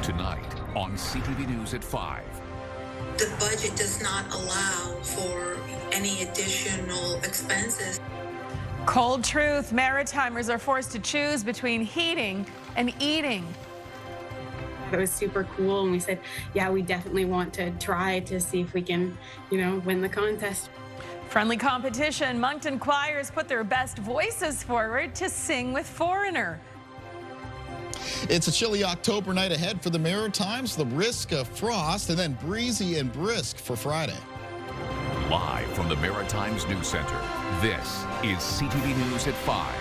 Tonight on CTV News at 5. The budget does not allow for any additional expenses. Cold truth, Maritimers are forced to choose between heating and eating. It was super cool, and we said, yeah, we definitely want to try to see if we can, win the contest. Friendly competition, Moncton choirs put their best voices forward to sing with Foreigner. It's a chilly October night ahead for the Maritimes, the risk of frost, and then breezy and brisk for Friday. Live from the Maritimes News Center, this is CTV News at 5.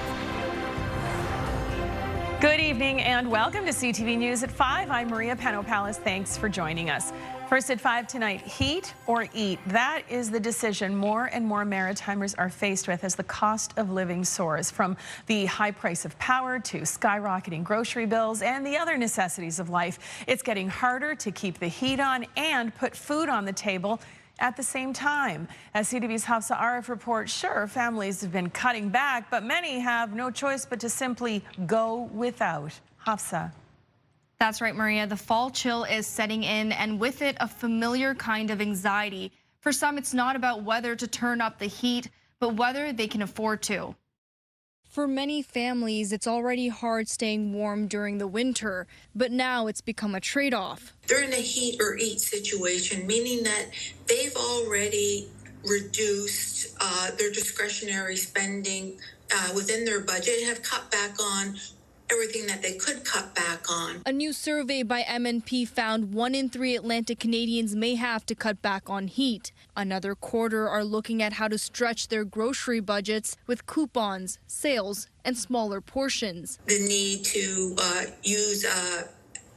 Good evening and welcome to CTV News at 5. I'm Maria Panopalis. Thanks for joining us. First at 5 tonight, heat or eat? That is the decision more and more Maritimers are faced with as the cost of living soars. From the high price of power to skyrocketing grocery bills and the other necessities of life, it's getting harder to keep the heat on and put food on the table at the same time. As CTV's Hafsa Arif reports, sure, families have been cutting back, but many have no choice but to simply go without. Hafsa. That's right, Maria. The fall chill is setting in, and with it, a familiar kind of anxiety. For some, it's not about whether to turn up the heat, but whether they can afford to. For many families, it's already hard staying warm during the winter, but now it's become a trade-off. They're in a heat or eat situation, meaning that they've already reduced their discretionary spending within their budget, have cut back on everything that they could cut back on. A new survey by MNP found 1 in 3 Atlantic Canadians may have to cut back on heat. Another quarter are looking at how to stretch their grocery budgets with coupons, sales, and smaller portions. The need to use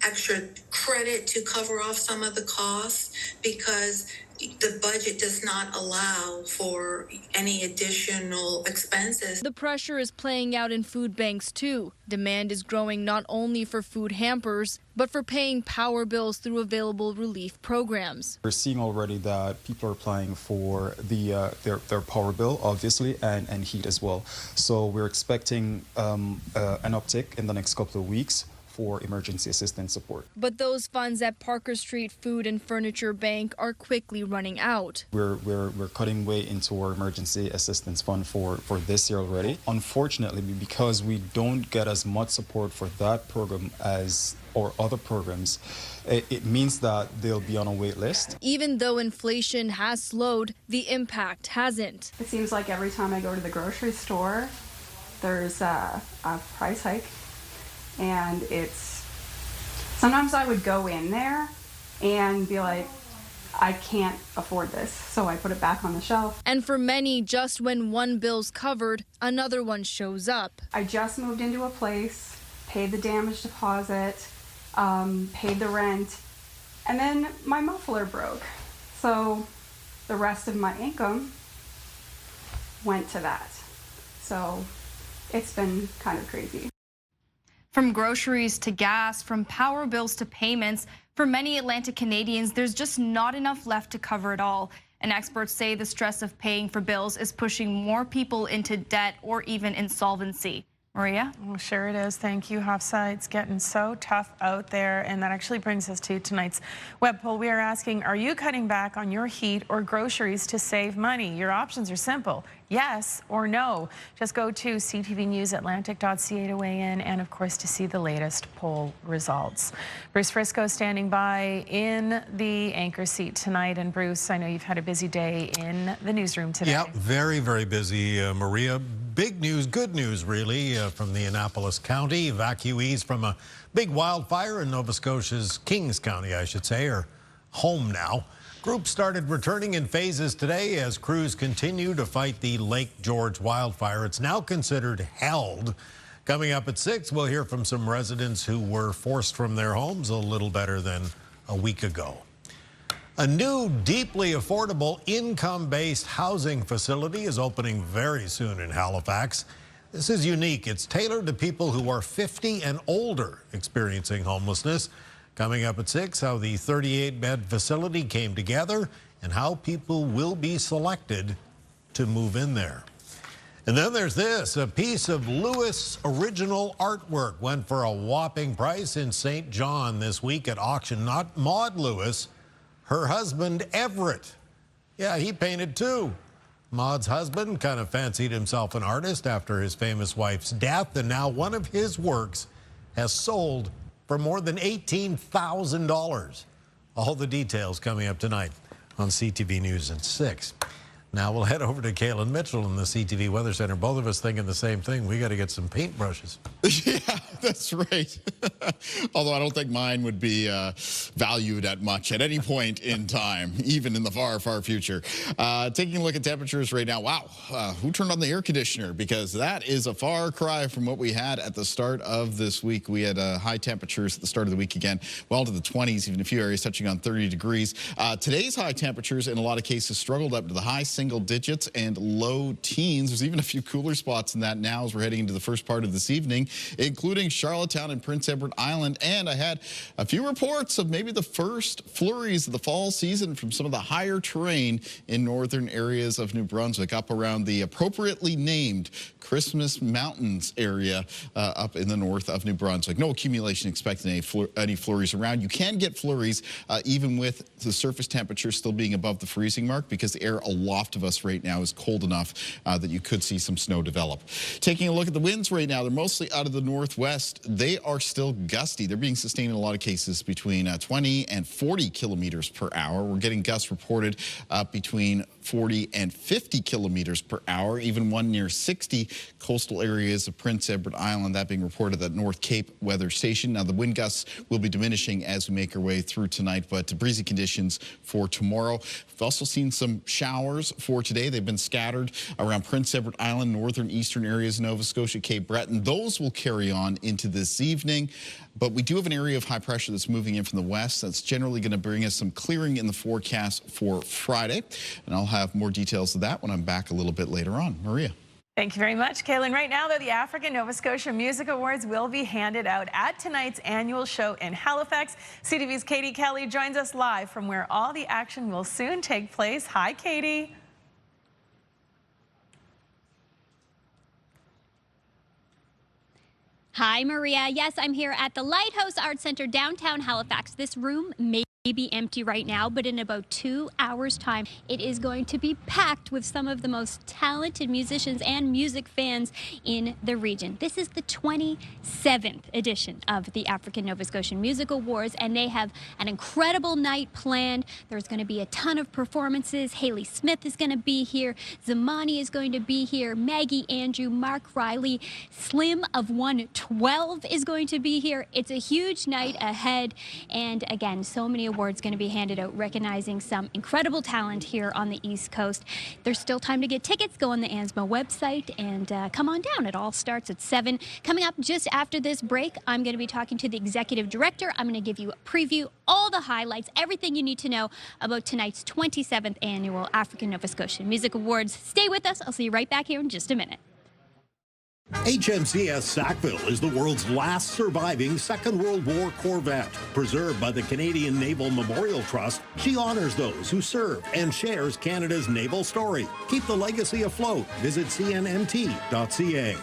extra credit to cover off some of the costs because the budget does not allow for any additional expenses. The pressure is playing out in food banks too. Demand is growing not only for food hampers, but for paying power bills through available relief programs. We're seeing already that people are applying for their power bill, obviously, and heat as well. So we're expecting an uptick in the next couple of weeks for emergency assistance support. But those funds at Parker Street Food and Furniture Bank are quickly running out. We're cutting way into our emergency assistance fund for this year already. Unfortunately, because we don't get as much support for that program as or other programs, it means that they'll be on a wait list. Even though inflation has slowed, the impact hasn't. It seems like every time I go to the grocery store, there's a price hike. And sometimes I would go in there and be like, I can't afford this, so I put it back on the shelf. And for many, just when one bill's covered, another one shows up. I just moved into a place, paid the damage deposit, paid the rent, and then my muffler broke. So the rest of my income went to that. So it's been kind of crazy. From groceries to gas, from power bills to payments, for many Atlantic Canadians, there's just not enough left to cover it all. And experts say the stress of paying for bills is pushing more people into debt or even insolvency. Maria? Well, sure it is. Thank you, Hafsa. It's getting so tough out there. And that actually brings us to tonight's web poll. We are asking, are you cutting back on your heat or groceries to save money? Your options are simple. Yes or no. Just go to ctvnewsatlantic.ca to weigh in and, of course, to see the latest poll results. Bruce Frisco standing by in the anchor seat tonight. And, Bruce, I know you've had a busy day in the newsroom today. Yeah, very, very busy, Maria. Big news, good news, really, from the Annapolis County. Evacuees from a big wildfire in Nova Scotia's Kings County, I should say, are home now. Groups started returning in phases today as crews continue to fight the Lake George wildfire. It's now considered held. Coming up at 6, we'll hear from some residents who were forced from their homes a little better than a week ago. A new, deeply affordable, income-based housing facility is opening very soon in Halifax. This is unique. It's tailored to people who are 50 and older experiencing homelessness. Coming up at 6, how the 38-bed facility came together and how people will be selected to move in there. And then there's this, a piece of Lewis original artwork went for a whopping price in St. John this week at auction. Not Maud Lewis, her husband Everett. Yeah, he painted too. Maud's husband kind of fancied himself an artist after his famous wife's death, and now one of his works has sold for more than $18,000. All the details coming up tonight on CTV News at 6. Now we'll head over to Kaylin Mitchell in the CTV Weather Center. Both of us thinking the same thing. We got to get some paintbrushes. Yeah, that's right. Although I don't think mine would be valued at much at any point in time, even in the far, far future. Taking a look at temperatures right now. Wow, who turned on the air conditioner? Because that is a far cry from what we had at the start of this week. We had high temperatures at the start of the week again, well to the 20s, even a few areas touching on 30 degrees. Today's high temperatures in a lot of cases struggled up to the high single digits and low teens. There's even a few cooler spots in that now as we're heading into the first part of this evening, including Charlottetown and Prince Edward Island. And I had a few reports of maybe the first flurries of the fall season from some of the higher terrain in northern areas of New Brunswick, up around the appropriately named Christmas Mountains area up in the north of New Brunswick. No accumulation expected any flurries around. You can get flurries even with the surface temperature still being above the freezing mark, because the air aloft of us right now is cold enough that you could see some snow develop. Taking a look at the winds right now, they're mostly out of the northwest. They are still gusty. They're being sustained in a lot of cases between 20 and 40 kilometers per hour. We're getting gusts reported between 40 and 50 kilometers per hour, even one near 60 coastal areas of Prince Edward Island, that being reported at North Cape Weather Station. Now, the wind gusts will be diminishing as we make our way through tonight, but breezy conditions for tomorrow. We've also seen some showers for today. They've been scattered around Prince Edward Island, northern eastern areas, Nova Scotia, Cape Breton. Those will carry on into this evening, but we do have an area of high pressure that's moving in from the west. That's generally going to bring us some clearing in the forecast for Friday, and I'll have more details of that when I'm back a little bit later on. Maria. Thank you very much, Kaylin. Right now, though, the African Nova Scotia Music Awards will be handed out at tonight's annual show in Halifax. CTV's Katie Kelly joins us live from where all the action will soon take place. Hi, Katie. Hi, Maria. Yes, I'm here at the Lighthouse Arts Center, downtown Halifax. This room may be empty right now, but in about 2 hours' time, it is going to be packed with some of the most talented musicians and music fans in the region. This is the 27th edition of the African Nova Scotian Music Awards, and they have an incredible night planned. There's going to be a ton of performances. Haley Smith is going to be here. Zamani is going to be here. Maggie Andrew, Mark Riley, Slim of 112 is going to be here. It's a huge night ahead, and again, so many awards going to be handed out, recognizing some incredible talent here on the East Coast. There's still time to get tickets. Go on the ANSMA website and come on down. It all starts at 7. Coming up just after this break, I'm going to be talking to the executive director. I'm going to give you a preview, all the highlights, everything you need to know about tonight's 27th annual African Nova Scotian Music Awards. Stay with us. I'll see you right back here in just a minute. HMCS Sackville is the world's last surviving Second World War Corvette. Preserved by the Canadian Naval Memorial Trust, she honors those who served and shares Canada's naval story. Keep the legacy afloat. Visit cnmt.ca.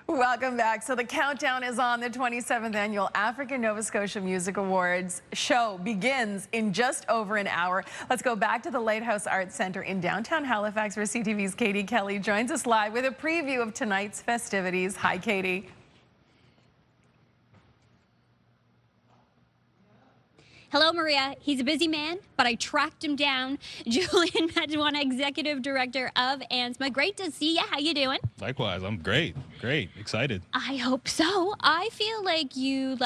Welcome back. So the countdown is on. The 27th annual African Nova Scotia Music Awards show begins in just over an hour. Let's go back to the Lighthouse Arts Center in downtown Halifax, where CTV's Katie Kelly joins us live with a preview of tonight's festivities. Hi, Katie. Hello, Maria. He's a busy man, but I tracked him down. Julian Medjuana, Executive Director of ANSMA. Great to see you. How you doing? Likewise. I'm great. Great. Excited. I hope so. I feel like you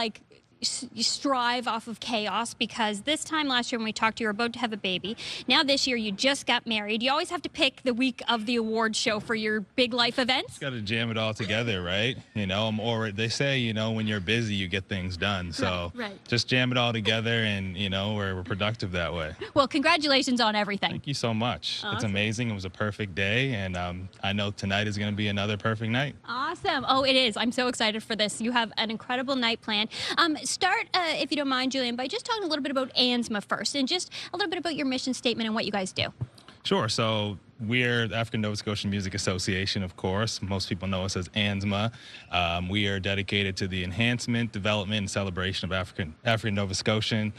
strive off of chaos, because this time last year when we talked, you were about to have a baby. Now this year you just got married. You always have to pick the week of the award show for your big life events. Got to jam it all together, right? You know, they say, you know, when you're busy, you get things done. So right. Just jam it all together, and, you know, we're productive that way. Well, congratulations on everything. Thank you so much. Awesome. It's amazing. It was a perfect day, and I know tonight is going to be another perfect night. Awesome. Oh, it is. I'm so excited for this. You have an incredible night planned. Start, if you don't mind, Julian, by just talking a little bit about ANSMA first, and just a little bit about your mission statement and what you guys do. Sure. So we're the African Nova Scotian Music Association, of course. Most people know us as ANSMA. We are dedicated to the enhancement, development, and celebration of African Nova Scotian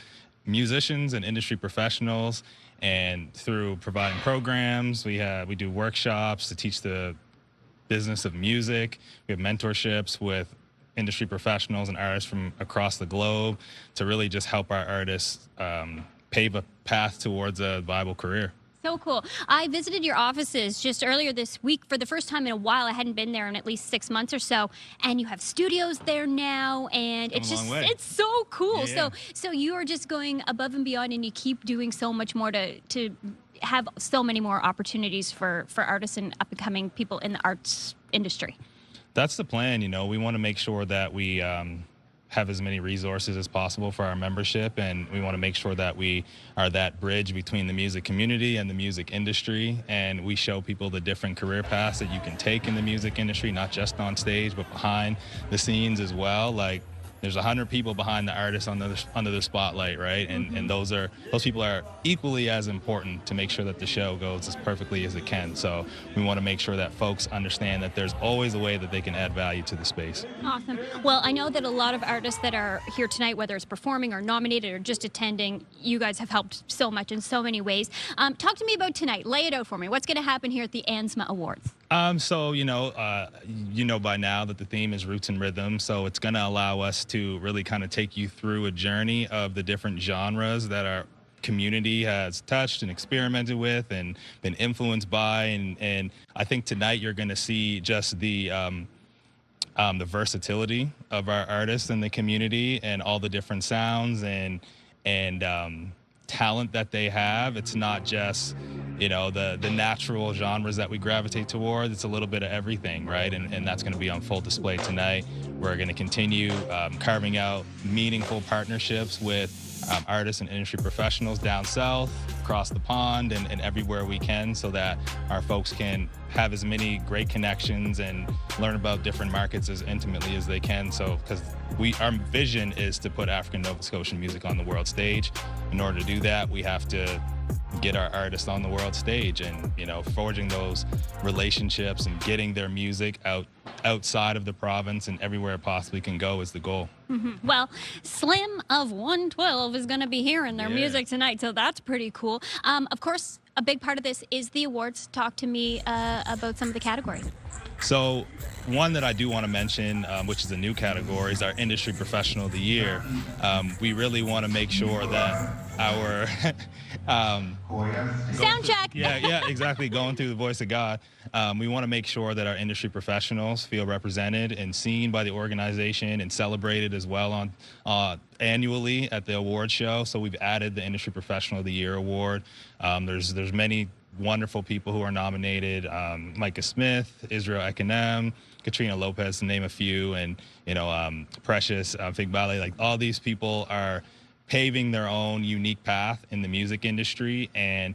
musicians and industry professionals. And through providing programs, we do workshops to teach the business of music. We have mentorships with industry professionals and artists from across the globe to really just help our artists pave a path towards a viable career. So cool. I visited your offices just earlier this week for the first time in a while. I hadn't been there in at least 6 months or so. And you have studios there now, and it's so cool. Yeah. So you are just going above and beyond, and you keep doing so much more to have so many more opportunities for artists and up-and-coming people in the arts industry. That's the plan. We want to make sure that we have as many resources as possible for our membership, and we want to make sure that we are that bridge between the music community and the music industry, and we show people the different career paths that you can take in the music industry, not just on stage but behind the scenes as well. Like, there's 100 people behind the artist under the spotlight, right? And those people are equally as important to make sure that the show goes as perfectly as it can. So we want to make sure that folks understand that there's always a way that they can add value to the space. Awesome. Well, I know that a lot of artists that are here tonight, whether it's performing or nominated or just attending, you guys have helped so much in so many ways. Talk to me about tonight. Lay it out for me. What's going to happen here at the ANSMA Awards? So, you know by now that the theme is roots and rhythm. So it's going to allow us to really kind of take you through a journey of the different genres that our community has touched and experimented with and been influenced by. And I think tonight you're going to see just the versatility of our artists in the community and all the different sounds and talent that they have. It's not just the natural genres that we gravitate towards. It's a little bit of everything, right? And that's going to be on full display tonight. We're going to continue carving out meaningful partnerships with artists and industry professionals down south, across the pond, and everywhere we can, so that our folks can have as many great connections and learn about different markets as intimately as they can. So, because our vision is to put African Nova Scotian music on the world stage. In order to do that, we have to get our artists on the world stage, and forging those relationships and getting their music outside of the province and everywhere it possibly can go is the goal. Mm-hmm. Well, Slim of 112 is going to be hearing their music tonight, so that's pretty cool. Of course, a big part of this is the awards. Talk to me about some of the categories. So one that I do want to mention, which is a new category, is our Industry Professional of the Year. We really want to make sure that our sound check. Yeah, exactly. Going through the voice of God. We want to make sure that our industry professionals feel represented and seen by the organization and celebrated as well on annually at the award show. So we've added the Industry Professional of the Year award. There's many wonderful people who are nominated: Micah Smith, Israel Ekanem, Katrina Lopez, to name a few, and Precious Fig Ballet. Like, all these people are paving their own unique path in the music industry, and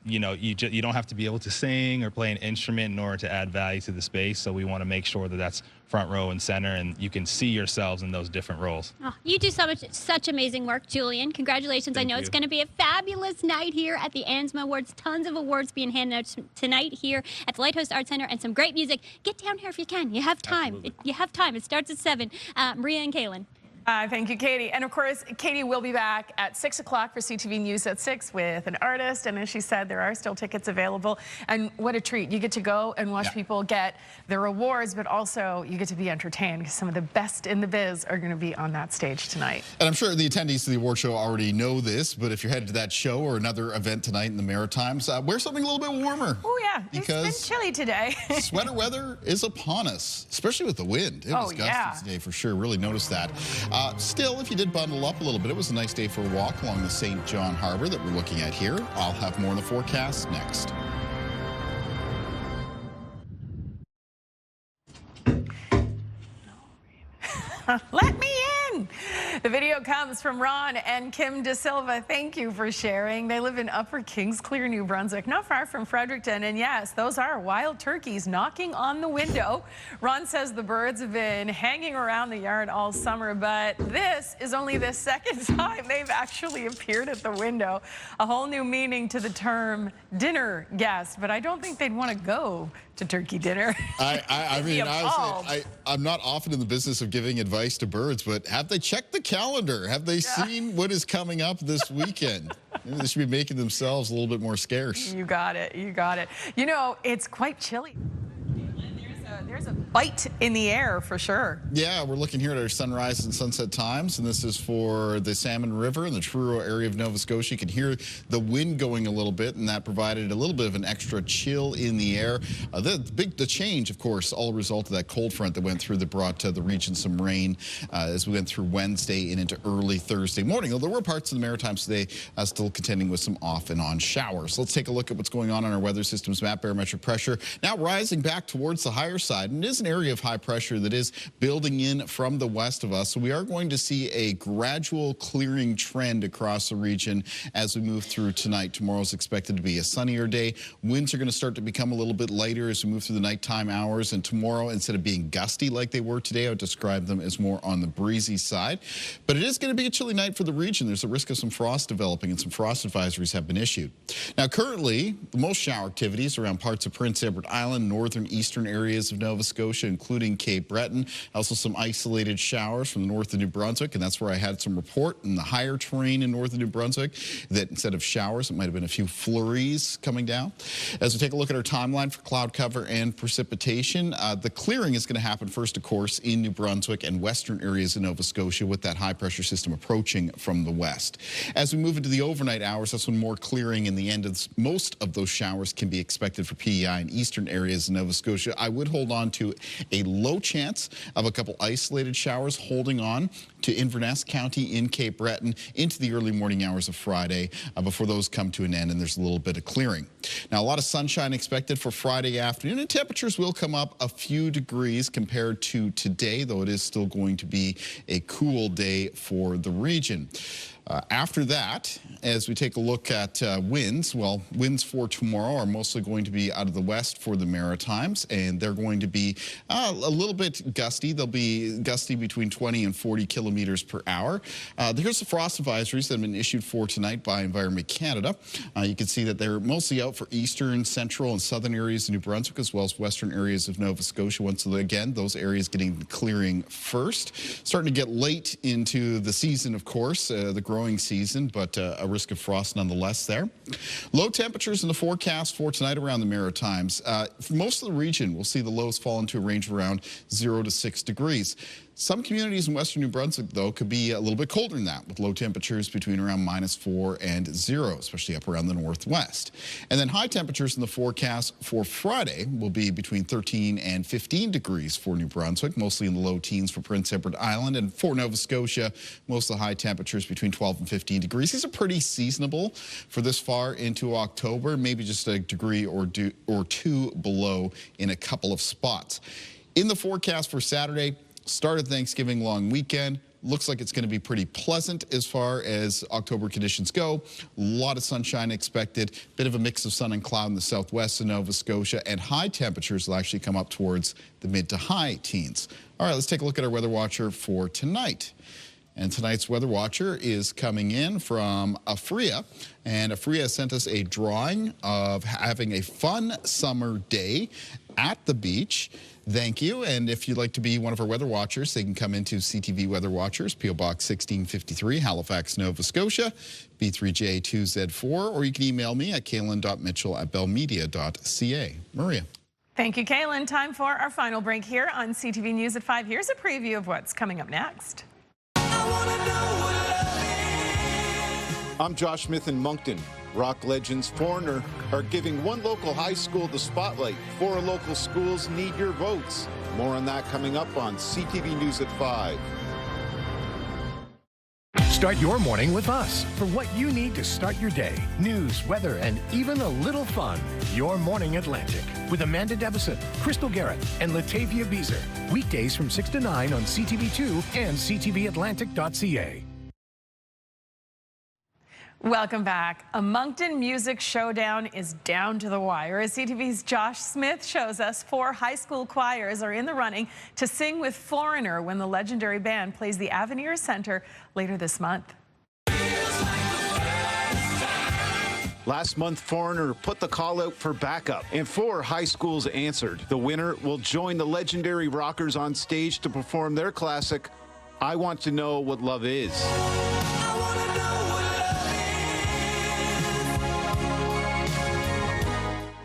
you don't have to be able to sing or play an instrument in order to add value to the space. So we want to make sure that that's front row and center, and you can see yourselves in those different roles. Oh, you do such amazing work, Julian. Congratulations. Thank I know you. It's going to be a fabulous night here at the ANSMA Awards. Tons of awards being handed out tonight here at the Lighthouse Arts Center, and some great music. Get down here if you can. You have time. You have time. It starts at 7. Maria and Kaylin. Thank you, Katie. And of course, Katie will be back at 6 o'clock for CTV News at 6 with an artist. And as she said, there are still tickets available. And what a treat. You get to go and watch people get their awards, but also you get to be entertained, because some of the best in the biz are going to be on that stage tonight. And I'm sure the attendees to the award show already know this, but if you're headed to that show or another event tonight in the Maritimes, wear something a little bit warmer. Oh, yeah. Because it's been chilly today. sweater weather is upon us, especially with the wind. It was gusty today for sure. Really noticed that. Still, if you did bundle up a little bit, it was a nice day for a walk along the St. John Harbor that we're looking at here. I'll have more in the forecast next. Let me in. The video comes from Ron and Kim De Silva. Thank you for sharing. They live in Upper Kingsclear, New Brunswick, not far from Fredericton. And yes, those are wild turkeys knocking on the window. Ron says the birds have been hanging around the yard all summer, but this is only the second time they've actually appeared at the window. A whole new meaning to the term dinner guest, but I don't think they'd want to go to turkey dinner. I mean, honestly, I'm not often in the business of giving advice to birds, but have they checked the calendar? Have they seen what is coming up this weekend? Maybe they should be making themselves a little bit more scarce. You got it. You got it. You know, it's quite chilly. There's a bite in the air for sure. Yeah, we're looking here at our sunrise and sunset times, and this is for the Salmon River in the Truro area of Nova Scotia. You can hear the wind going a little bit, and that provided a little bit of an extra chill in the air. The change, of course, all a result of that cold front that went through that brought the region some rain as we went through Wednesday and into early Thursday morning. Though there were parts of the Maritimes today still contending with some off and on showers. Let's take a look at what's going on our weather systems map. Barometric pressure now rising back towards the higher side, and it is an area of high pressure that is building in from the west of us. So we are going to see a gradual clearing trend across the region as we move through tonight. Tomorrow is expected to be a sunnier day. Winds are going to start to become a little bit lighter as we move through the nighttime hours. And tomorrow, instead of being gusty like they were today, I would describe them as more on the breezy side. But it is going to be a chilly night for the region. There's a risk of some frost developing, and some frost advisories have been issued. Now, currently, the most shower activities around parts of Prince Edward Island, northern eastern areas of Nova Scotia, including Cape Breton. Also some isolated showers from the north of New Brunswick, and that's where I had some report in the higher terrain in north of New Brunswick that instead of showers, it might have been a few flurries coming down. As we take a look at our timeline for cloud cover and precipitation, the clearing is going to happen first, of course, in New Brunswick and western areas of Nova Scotia with that high pressure system approaching from the west. As we move into the overnight hours, that's when more clearing in the end of most of those showers can be expected for PEI in eastern areas of Nova Scotia. I would hold on to a low chance of a couple isolated showers holding on to Inverness County in Cape Breton into the early morning hours of Friday before those come to an end and there's a little bit of clearing. Now, a lot of sunshine expected for Friday afternoon, and temperatures will come up a few degrees compared to today, though it is still going to be a cool day for the region. After that, as we take a look at winds, well, winds for tomorrow are mostly going to be out of the west for the Maritimes, and they're going to be a little bit gusty. They'll be gusty between 20 and 40 kilometers per hour. Here's the frost advisories that have been issued for tonight by Environment Canada. You can see that they're mostly out for eastern, central, and southern areas of New Brunswick, as well as western areas of Nova Scotia. Once again, those areas getting clearing first. Starting to get late into the season, of course, the growing season, but a risk of frost nonetheless there. Low temperatures in the forecast for tonight around the Maritimes. For most of the region, we'll see the lows fall into a range of around 0 to 6 degrees. Some communities in western New Brunswick, though, could be a little bit colder than that, with low temperatures between around -4 and 0, especially up around the northwest. And then high temperatures in the forecast for Friday will be between 13 and 15 degrees for New Brunswick, mostly in the low teens for Prince Edward Island. And for Nova Scotia, most of the high temperatures between 12 and 15 degrees. These are pretty seasonable for this far into October, maybe just a degree or two below in a couple of spots. In the forecast for Saturday, start of Thanksgiving long weekend. Looks like it's going to be pretty pleasant as far as October conditions go. A lot of sunshine expected. Bit of a mix of sun and cloud in the southwest of Nova Scotia. And high temperatures will actually come up towards the mid to high teens. All right, let's take a look at our weather watcher for tonight. And tonight's weather watcher is coming in from Afria. And Afria sent us a drawing of having a fun summer day at the beach. Thank you. And if you'd like to be one of our weather watchers, they can come into CTV Weather Watchers, P.O. Box 1653, Halifax, Nova Scotia, B3J2Z4, or you can email me at kaylin.mitchell@bellmedia.ca. Maria. Thank you, Kaylin. Time for our final break here on CTV News at 5. Here's a preview of what's coming up next. I'm Josh Smith in Moncton. Rock legends Foreigner are giving one local high school the spotlight. 4 local schools need your votes. More on that coming up on CTV News at 5. Start your morning with us for what you need to start your day. News, weather, and even a little fun. Your Morning Atlantic with Amanda Debison, Crystal Garrett, and Latavia Beezer. Weekdays from 6 to 9 on CTV2 and CTVAtlantic.ca. Welcome back. A Moncton music showdown is down to the wire. As CTV's Josh Smith shows us, 4 high school choirs are in the running to sing with Foreigner when the legendary band plays the Avenir Center later this month. Last month, Foreigner put the call out for backup, and 4 high schools answered. The winner will join the legendary rockers on stage to perform their classic, I Want to Know What Love Is.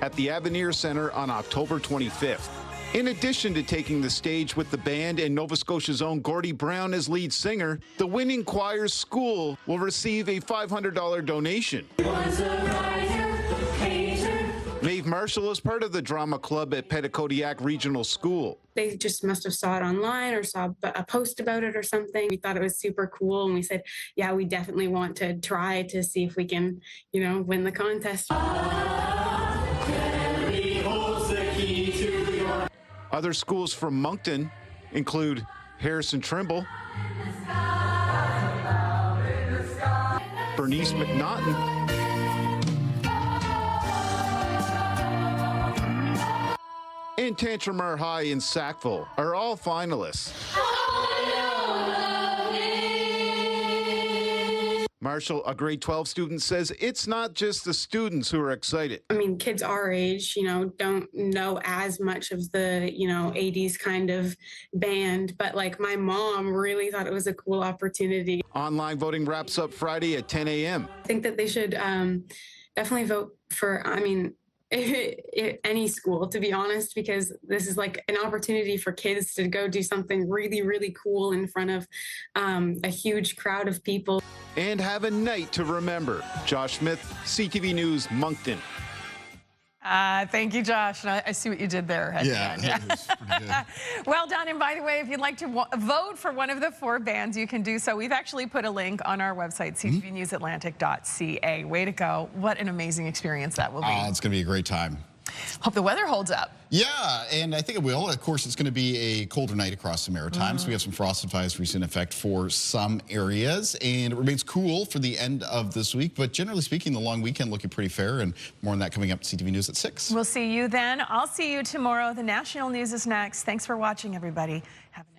At the Avenir Center on October 25th. In addition to taking the stage with the band and Nova Scotia's own Gordie Brown as lead singer, the winning choir's school will receive a $500 donation. Maeve Marshall is part of the drama club at Petitcodiac Regional School. They just must have saw it online or saw a post about it or something. We thought it was super cool, and we said, yeah, we definitely want to try to see if we can, win the contest. Other schools from Moncton include Harrison Trimble, Bernice McNaughton, and Tantramar High in Sackville are all finalists. Marshall, a grade 12 student, says it's not just the students who are excited. I mean, kids our age, don't know as much of the, 80s kind of band, but like my mom really thought it was a cool opportunity. Online voting wraps up Friday at 10 a.m. I think that they should definitely vote for, any school, to be honest, because this is like an opportunity for kids to go do something really, really cool in front of a huge crowd of people. And have a night to remember. Josh Smith, CTV News, Moncton. Thank you, Josh. And I see what you did there. Yeah, that was pretty good. Well done. And by the way, if you'd like to vote for one of the 4 bands, you can do so. We've actually put a link on our website, ctvnewsatlantic.ca. Way to go. What an amazing experience that will be. It's going to be a great time. Hope the weather holds up. Yeah, and I think it will. Of course, it's going to be a colder night across the Maritimes. We have some frost advisories in effect for some areas, and it remains cool for the end of this week. But generally speaking, the long weekend looking pretty fair, and more on that coming up at CTV News at 6. We'll see you then. I'll see you tomorrow. The national news is next. Thanks for watching, everybody. Have a nice